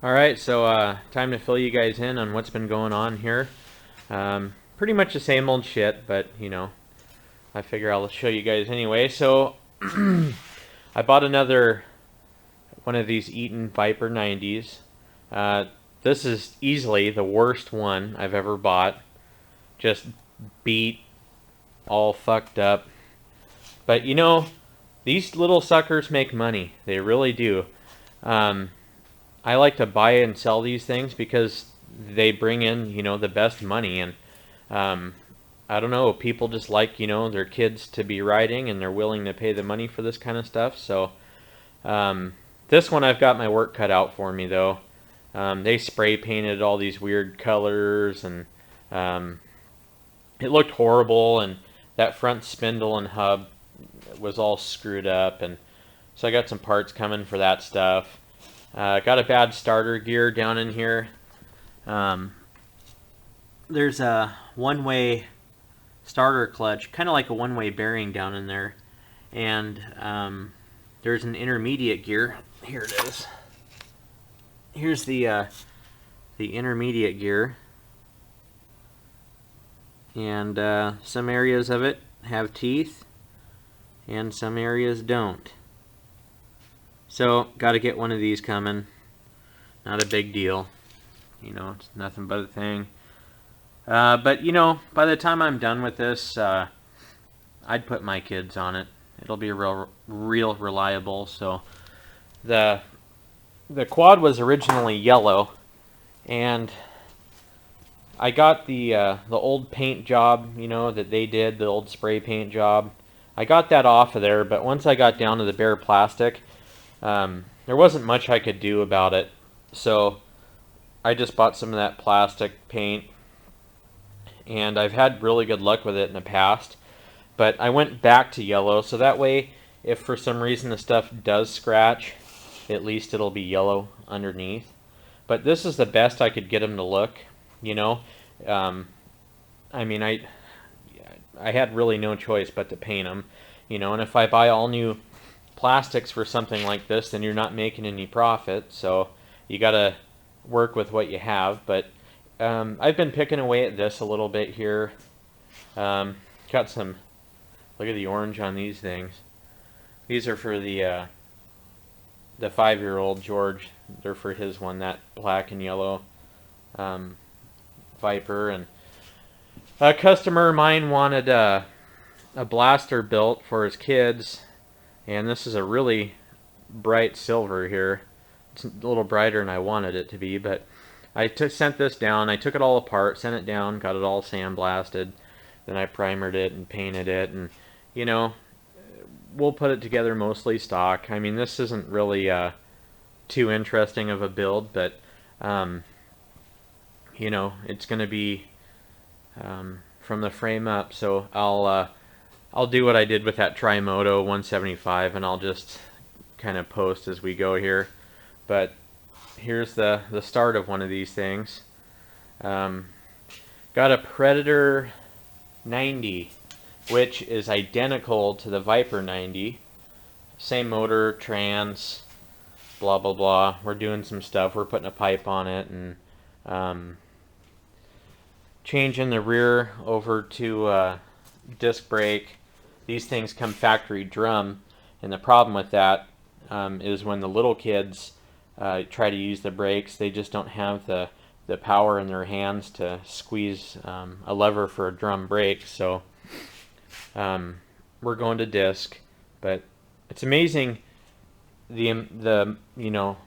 Alright, so time to fill you guys in on what's been going on here. Pretty much the same old shit, but you know, I figure I'll show you guys anyway. So, I bought another one of these Eaton Viper 90s. This is easily the worst one I've ever bought. Just beat, all fucked up. But you know, these little suckers make money. They really do. Um, I like to buy and sell these things because they bring in, you know, the best money. And um, I don't know, people just like, you know, their kids to be riding and they're willing to pay the money for this kind of stuff. So um, this one I've got my work cut out for me though. They spray painted all these weird colors and um, it looked horrible, and that front spindle and hub was all screwed up, and so I got some parts coming for that stuff. Got a bad starter gear down in here. Um, there's a one-way starter clutch, kind of like a one-way bearing down in there, and there's an intermediate gear. Here it is. Here's the intermediate gear, and some areas of it have teeth, and some areas don't. So, got to get one of these coming. Not a big deal. You know, it's nothing but a thing. But, you know, by the time I'm done with this, I'd put my kids on it. It'll be real reliable. So, the quad was originally yellow, and I got the old paint job, you know, that they did, the old spray paint job. I got that off of there, but once I got down to the bare plastic, there wasn't much I could do about it. So I just bought some of that plastic paint, and I've had really good luck with it in the past. But I went back to yellow, so that way, if for some reason the stuff does scratch, at least it'll be yellow underneath. But this is the best I could get them to look, you know. Um, I mean, I had really no choice but to paint them, you know. And if I buy all new plastics for something like this, then you're not making any profit. So you got to work with what you have. But I've been picking away at this a little bit here. Got some. Look at the orange on these things. These are for the 5-year-old George. They're for his one, that black and yellow Viper. And a customer of mine wanted a blaster built for his kids, and this is a really bright silver here. It's a little brighter than I wanted it to be, but I sent this down. I took it all apart, sent it down, got it all sandblasted, then I primered it and painted it, and you know, we'll put it together mostly stock. I mean, this isn't really too interesting of a build, but you know, it's going to be from the frame up. So I'll do what I did with that Trimoto 175, and I'll just kind of post as we go here. But here's the start of one of these things. Got a Predator 90, which is identical to the Viper 90. Same motor, trans, blah blah blah. We're doing some stuff. We're putting a pipe on it and changing the rear over to disc brake. These things come factory drum, and the problem with that is when the little kids try to use the brakes, they just don't have the power in their hands to squeeze a lever for a drum brake. So we're going to disc, but it's amazing the you know,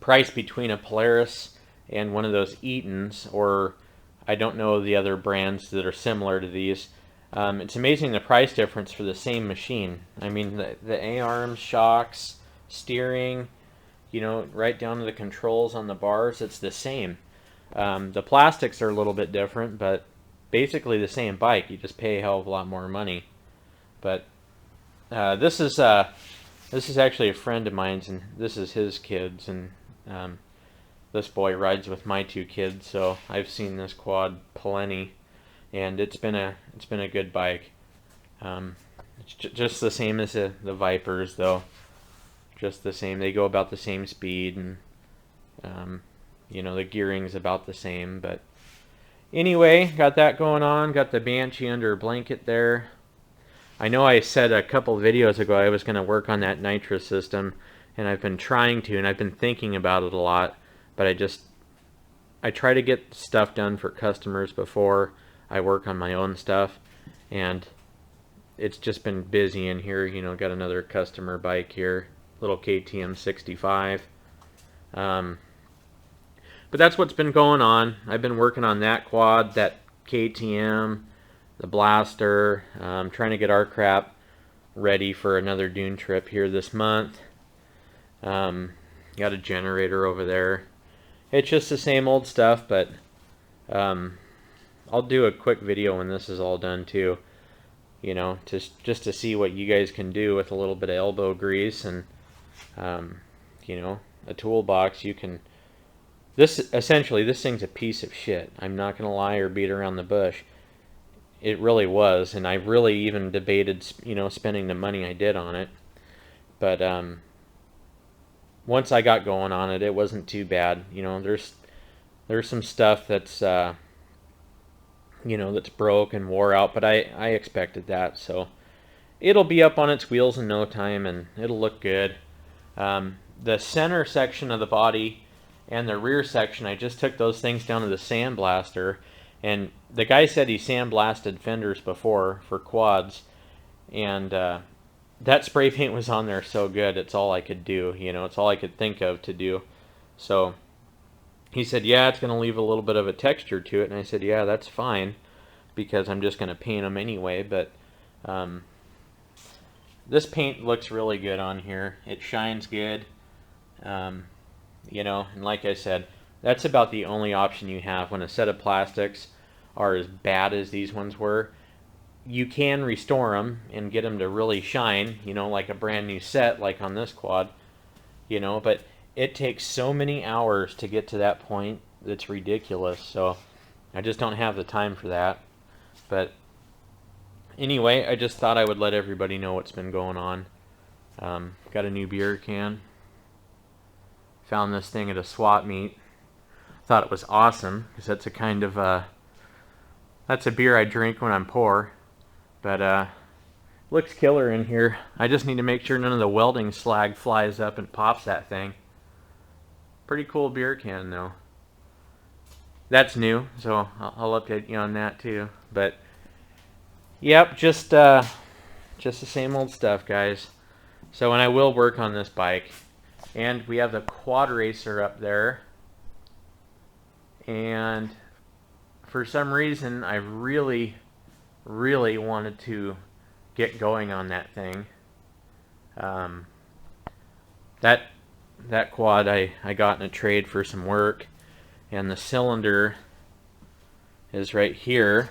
price between a Polaris and one of those Eatons, or I don't know the other brands that are similar to these. It's amazing the price difference for the same machine. I mean, the A-arms, shocks, steering, you know, right down to the controls on the bars, it's the same. The plastics are a little bit different, but basically the same bike. You just pay a hell of a lot more money. But this is actually a friend of mine's, and this is his kids, and this boy rides with my two kids, so I've seen this quad plenty, and it's been a good bike. It's just the same as the Vipers, though. Just the same. They go about the same speed, and You know, the gearing's about the same, but anyway, got that going on. Got the Banshee under a blanket there. I know I said a couple videos ago I was going to work on that nitrous system, and I've been trying to, and I've been thinking about it a lot, but I try to get stuff done for customers before I work on my own stuff, and it's just been busy in here. You know, got another customer bike here, little KTM 65. But that's what's been going on. I've been working on that quad, that KTM, the Blaster, trying to get our crap ready for another dune trip here this month. Got a generator over there. It's just the same old stuff, but I'll do a quick video when this is all done too. You know, just to see what you guys can do with a little bit of elbow grease and you know, a toolbox. You can. Essentially, this thing's a piece of shit. I'm not gonna lie or beat around the bush. It really was, and I really even debated, you know, spending the money I did on it. But once I got going on it, it wasn't too bad. You know, there's some stuff that's you know, that's broke and wore out, but I expected that, so it'll be up on its wheels in no time, and it'll look good. The center section of the body and the rear section, I just took those things down to the sandblaster, and the guy said he sandblasted fenders before for quads, and that spray paint was on there so good, it's all I could do, you know, it's all I could think of to do. So he said, yeah, it's going to leave a little bit of a texture to it, and I said, yeah, that's fine, because I'm just going to paint them anyway. But this paint looks really good on here. It shines good. You know, and like I said, that's about the only option you have when a set of plastics are as bad as these ones were. You can restore them and get them to really shine, you know, like a brand new set, like on this quad, you know, but it takes so many hours to get to that point that's ridiculous. So I just don't have the time for that. But anyway, I just thought I would let everybody know what's been going on. Got a new beer can. Found this thing at a swap meet. Thought it was awesome, because that's a kind of that's a beer I drink when I'm poor. But looks killer in here. I just need to make sure none of the welding slag flies up and pops that thing. Pretty cool beer can though. That's new, so I'll update you on that too. But yep, just the same old stuff, guys. So, and I will work on this bike. And we have the quad racer up there. And for some reason, I really wanted to get going on that thing. That quad I got in a trade for some work, and the cylinder is right here.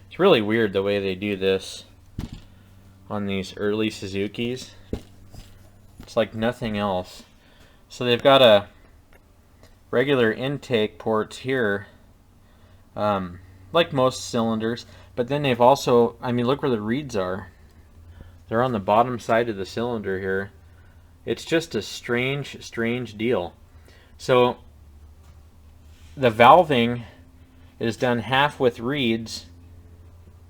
It's really weird the way they do this on these early Suzukis. It's like nothing else. So they've got a regular intake ports here, like most cylinders, but then they've also, I mean, look where the reeds are. They're on the bottom side of the cylinder here. It's just a strange deal. So the valving is done half with reeds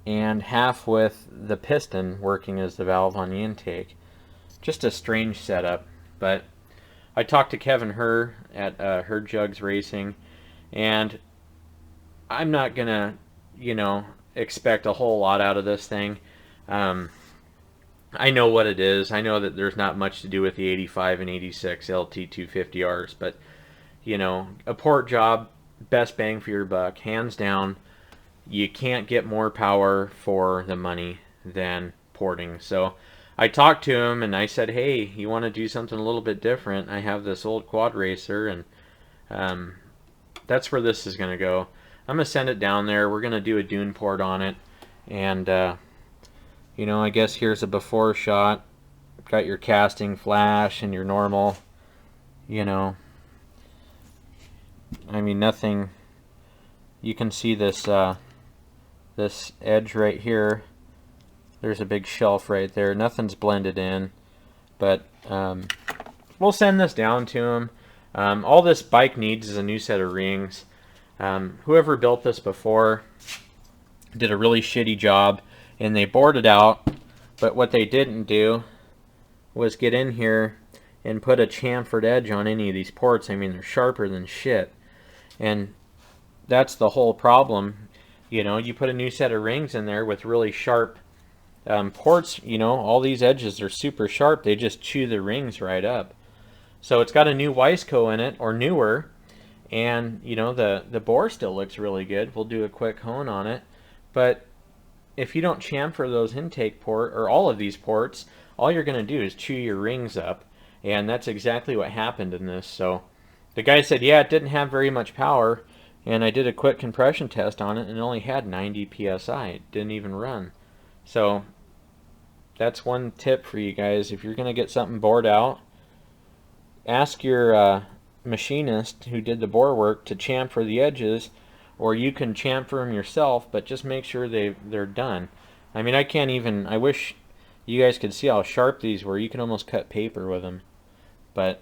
and half with the piston working as the valve on the intake. Just a strange setup. But I talked to Kevin Herr at Herd Jugs Racing, and I'm not gonna, you know, expect a whole lot out of this thing. I know what it is. I know that there's not much to do with the 85 and 86 LT250Rs, but you know, a port job, best bang for your buck, hands down. You can't get more power for the money than porting. So I talked to him and I said, hey, you want to do something a little bit different? I have this old quad racer, and that's where this is going to go. I'm going to send it down there. We're going to do a dune port on it. And, you know, I guess here's a before shot. Got your casting flash and your normal, you know, I mean, nothing. You can see this, this edge right here. There's a big shelf right there. Nothing's blended in, but we'll send this down to him. All this bike needs is a new set of rings. Whoever built this before did a really shitty job, and they bored it out, but what they didn't do was get in here and put a chamfered edge on any of these ports. I mean, they're sharper than shit, and that's the whole problem. You know, you put a new set of rings in there with really sharp ports, you know, all these edges are super sharp. They just chew the rings right up. So it's got a new Wiseco in it, or newer, and you know, the bore still looks really good. We'll do a quick hone on it, but if you don't chamfer those intake port, or all of these ports, all you're going to do is chew your rings up, and that's exactly what happened in this. So the guy said, yeah, it didn't have very much power, and I did a quick compression test on it, and it only had 90 psi. It didn't even run. So that's one tip for you guys. If you're going to get something bored out, ask your machinist who did the bore work to chamfer the edges, or you can chamfer them yourself, but just make sure they're done. I mean, I wish you guys could see how sharp these were. You can almost cut paper with them. But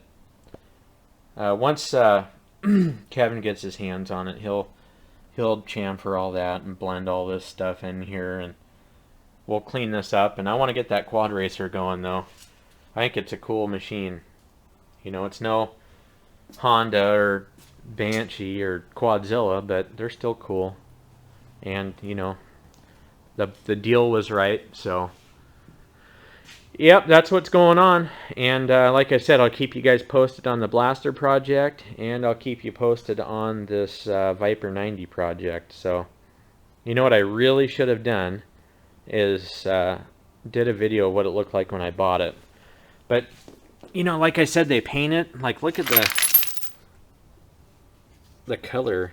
once Kevin gets his hands on it, he'll chamfer all that and blend all this stuff in here, and we'll clean this up. And I want to get that quad racer going, though. I think it's a cool machine. You know, it's no Honda or Banshee or Quadzilla, but they're still cool. And, you know, the deal was right, so yep, that's what's going on. And like I said, I'll keep you guys posted on the Blaster project, and I'll keep you posted on this Viper 90 project. So, you know what I really should have done is did a video of what it looked like when I bought it. But, you know, like I said, they paint it. Like, look at the color.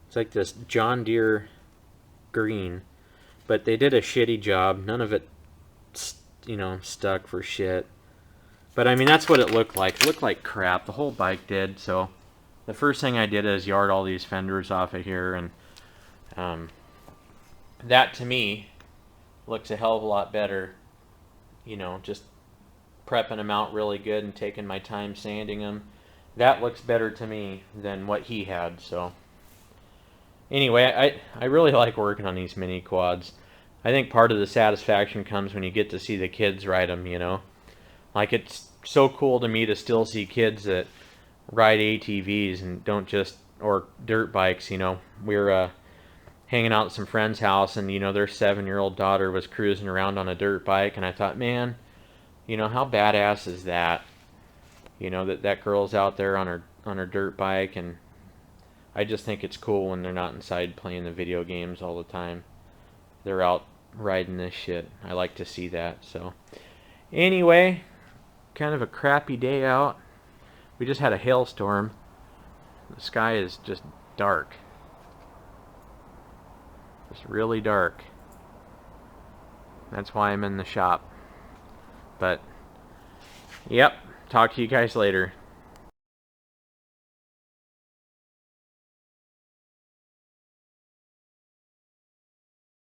It's like this John Deere green. But they did a shitty job. None of it, you know, stuck for shit. But I mean, that's what it looked like. It looked like crap. The whole bike did. So the first thing I did is yard all these fenders off of here, and that to me looks a hell of a lot better. You know, just prepping them out really good and taking my time sanding them. That looks better to me than what he had. So anyway, I really like working on these mini quads. I think part of the satisfaction comes when you get to see the kids ride them, you know. Like, it's so cool to me to still see kids that ride ATVs and don't just, or dirt bikes, you know. We were hanging out at some friend's house, and, you know, their 7-year-old daughter was cruising around on a dirt bike, and I thought, man, you know, how badass is that? You know, that girl's out there on her dirt bike, and I just think it's cool when they're not inside playing the video games all the time. They're out riding this shit. I like to see that. So anyway, kind of a crappy day out. We just had a hailstorm. The sky is just dark. Just really dark. That's why I'm in the shop. But yep, talk to you guys later.